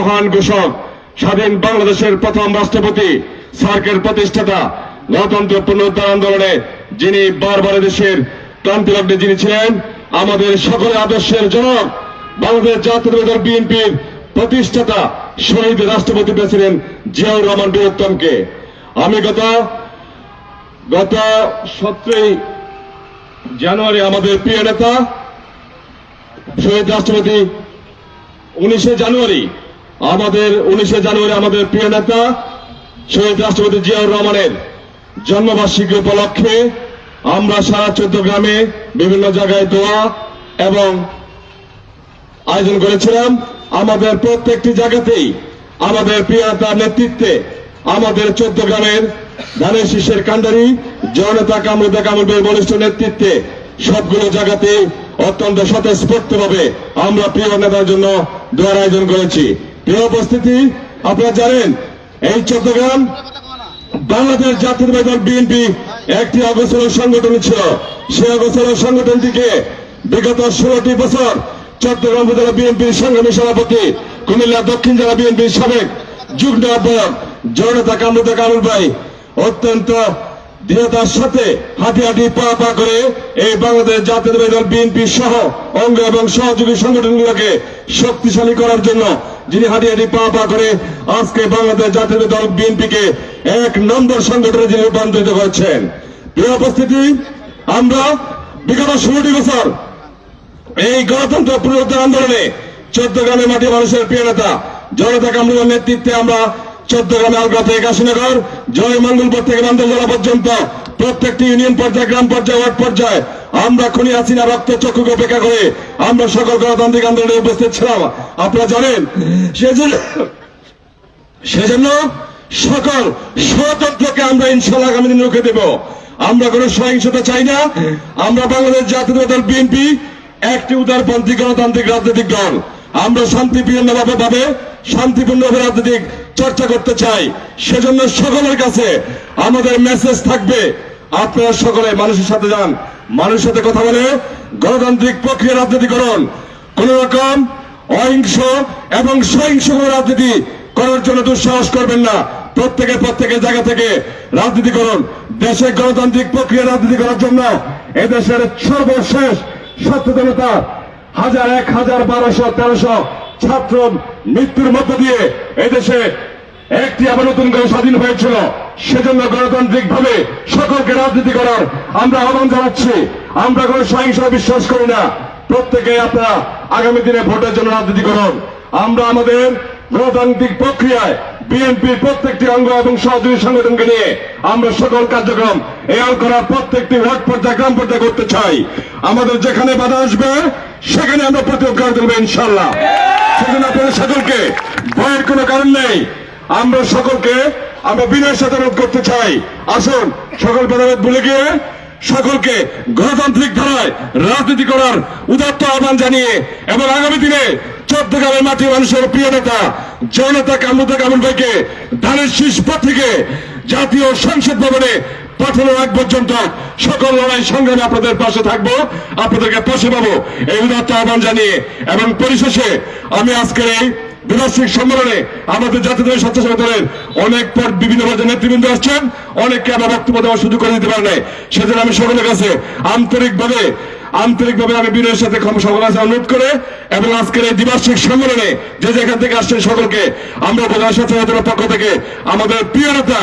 মহান ঘোষক, স্বাধীন বাংলাদেশের প্রথম রাষ্ট্রপতি, সার্কের প্রতিষ্ঠাতা, গণতন্ত্র পুনরুদ্ধার আন্দোলনে যিনি বারবার দেশের ক্রান্তিলগ্নে যিনি ছিলেন, আমাদের সকলের আদর্শের জনক, বাংলাদেশ জাতীয়তাবাদী দল বিএনপির প্রতিষ্ঠাতা শহীদ রাষ্ট্রপতি প্রেসিডেন্ট জিয়াউর রহমান বীরোত্তমকে আমি গত 17 জানুয়ারি আমাদের প্রিয় নেতা শহীদ রাষ্ট্রপতি 19 জানুয়ারি আমাদের প্রিয় নেতা শহীদ রাষ্ট্রপতি জিয়াউর রহমানের জন্মবার্ষিকী উপলক্ষে আমরা সারা চট্টগ্রামে বিভিন্ন জায়গায় দোয়া এবং আয়োজন করেছিলাম। আমাদের প্রত্যেকটি জায়গাতেই আমাদের প্রিয় নেতার নেতৃত্বে আমাদের চট্টগ্রামের ধানের শীষের কান্ডারি জননেতা কামরুদ্দিন কামরুলের বলিষ্ঠ নেতৃত্বে সবগুলো জায়গাতে অত্যন্ত স্বতঃস্ফূর্তভাবে আমরা প্রিয় নেতার জন্য দোয়ার আয়োজন করেছি। প্রিয় উপস্থিতি, আপনারা জানেন এই চট্টগ্রাম বাংলাদেশ জাতীয়তাবাদী দল বিএনপি একটি অগোচর সংগঠন ছিল। সেই অগোচর সংগঠনটিকে বিগত 16টি বছর চট্টগ্রাম উপজেলা বিএনপির সংগ্রামী সভাপতি, কুমিল্লা দক্ষিণ জেলা বিএনপির সাবেক যুগ্ম আহ্বায়ক জননেতা কামরুদ্দিন কামরুল ভাই অত্যন্ত দৃঢ়তার সাথে হাঁটি হাঁটি পা করে এই বাংলাদেশ জাতীয়তাবাদী দল বিএনপি সহ অঙ্গ এবং সহযোগী সংগঠনগুলোকে শক্তিশালী করার জন্য যিনি হাঁটি হাঁটি পা করে আজকে বাংলাদেশ জাতীয়তাবাদী দল বিএনপিকে 1 নম্বর সংগঠনে যিনি রূপান্তরিত করেছেন। প্রিয় উপস্থিতি, আমরা বিগত 16টি বছর এই গণতন্ত্র পুনরুদ্ধার আন্দোলনে চট্টগ্রামের মাটি মানুষের প্রিয় নেতা জননেতা কামরুলের নেতৃত্বে আমরা চট্টগ্রামে আলগা থেকে কাশীনগর, জয়মঙ্গলপুর থেকে বান্দরবান পর্যন্ত প্রত্যেকটি ইউনিয়ন পর্যায়ে, গ্রাম পর্যায়ে, ওয়ার্ড পর্যায়ে আমরা খুনি হাসিনা রক্ত চক্ষুকে উপেক্ষা করে আমরা সকল গণতান্ত্রিক আন্দোলনে উপস্থিত ছিলাম। আপনারা জানেন সেজন্য সকল ষড়যন্ত্রকে আমরা ইনশাআল্লাহ আগামী দিনে রুখে দেব। আমরা কোনো সহিংসতা চাই না। আমরা বাংলাদেশ জাতীয়তাবাদী দল বিএনপি একটি উদারপন্থী গণতান্ত্রিক রাজনৈতিক দল। আমরা শান্তিপূর্ণভাবে রাজনৈতিক চর্চা করতে চাই। সেজন্য সকলের কাছে আমাদের মেসেজ থাকবে, আপনারা সকলে মানুষের সাথে যান, মানুষের সাথে কথা বলে গণতান্ত্রিক প্রক্রিয়া রাজনীতি করুন। কোন রকম অহিংস এবং সহিংস রাজনীতি করার জন্য দুঃসাহস করবেন না। প্রত্যেকের জায়গা থেকে রাজনীতি করুন। দেশে গণতান্ত্রিক প্রক্রিয়া রাজনীতি করার জন্য এদেশের সর্বশেষ সচেতনতা 1000-1200-1300 ছাত্র মৃত্যুর মধ্য দিয়ে এদেশে একটি আবার নতুন করে স্বাধীন হয়েছিল। সেজন্য গণতান্ত্রিক ভাবে সকলকে রাজনীতি করার আমরা আহ্বান জানাচ্ছি। আমরা কোনো সহিংসতা বিশ্বাস করি না। প্রত্যেকে আপনারা আগামী দিনে ভোটের জন্য রাজনীতি করুন। আমরা আমাদের গণতান্ত্রিক প্রক্রিয়ায় বিএনপির প্রত্যেকটি অঙ্গ এবং সহযোগী সংগঠনকে নিয়ে আমরা সকল কার্যক্রম এয়ার করার প্রত্যেকটি ওয়ার্ড পর্যায়ে, গ্রাম পর্যায়ে করতে চাই। আমাদের যেখানে বাধা আসবে সেখানে আমরা প্রতিরোধ করে তুলবো ইনশাআল্লাহ। সেজন্য আপনাদের সকলকে ভয়ের কোনো কারণ নেই। আমরা বিনয়ের সাথে অনুরোধ করতে চাই, আসুন সকল ভেদাভেদ ভুলে গিয়ে সকলকে গণতান্ত্রিক ধারায় রাজনীতি করার উদাত্ত আহ্বান জানিয়ে এবং আগামী দিনে চট্টগ্রামের মাটি মানুষের প্রিয় নেতা জননেতা কামরুদ্দিন কামরুল ভাইকে ধানের শীষ থেকে জাতীয় সংসদ ভবনে পাঠানোর আগ পর্যন্ত সকল লড়াই সংগ্রামে আপনাদের পাশে থাকবো, আপনাদেরকে পাশে পাবো এই উদাত্ত আহ্বান জানিয়ে এবং পরিশেষে আমি আজকের এই দ্বিবার্ষিক সম্মেলনে আমাদের জাতীয় স্বেচ্ছাসেবক দলের অনেক বিভিন্ন পর্যায়ের নেতৃবৃন্দ আসছেন, অনেককে আমার বক্তব্য দেওয়ার সুযোগ করে দিতে পারে নাই। সেজন্য আমি সকলের কাছে আন্তরিকভাবে আমি বিনয়ের সাথে সকলের কাছে অনুরোধ করে এবং আজকের এই দ্বিবার্ষিক সম্মেলনে যে যেখান থেকে আসছেন সকলকে আমরা প্রধান স্বেচ্ছাসেবক পক্ষ থেকে আমাদের প্রিয় নেতা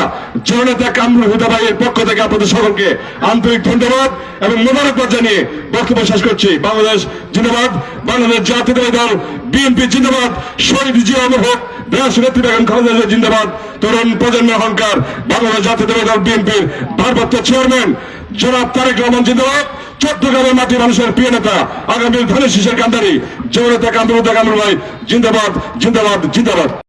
জননেতা কামরুল হুদা ভাইয়ের পক্ষ থেকে আপনাদের সকলকে আন্তরিক ধন্যবাদ এবং মোবারকবাদ জানিয়ে বক্তব্য শেষ করছি। বাংলাদেশ জিন্দাবাদ, বাংলাদেশ জাতীয়তাবাদী দল বিএনপি জিন্দাবাদ, শহীদ জিয়াউর রহমান দেশনেত্রী বেগম খালেদা জিয়া জিন্দাবাদ, তরুণ প্রজন্মের অহংকার বাংলাদেশ জাতীয়তাবাদী দল বিএনপির ভারপ্রাপ্ত চেয়ারম্যান জনাব তারেক রহমান জিন্দাবাদ, চট্টগ্রামের মাটি মানুষের প্রিয় নেতা আগামী ধানের শীষের কান্ডারি জননেতা কামরুল ভাই জিন্দাবাদ।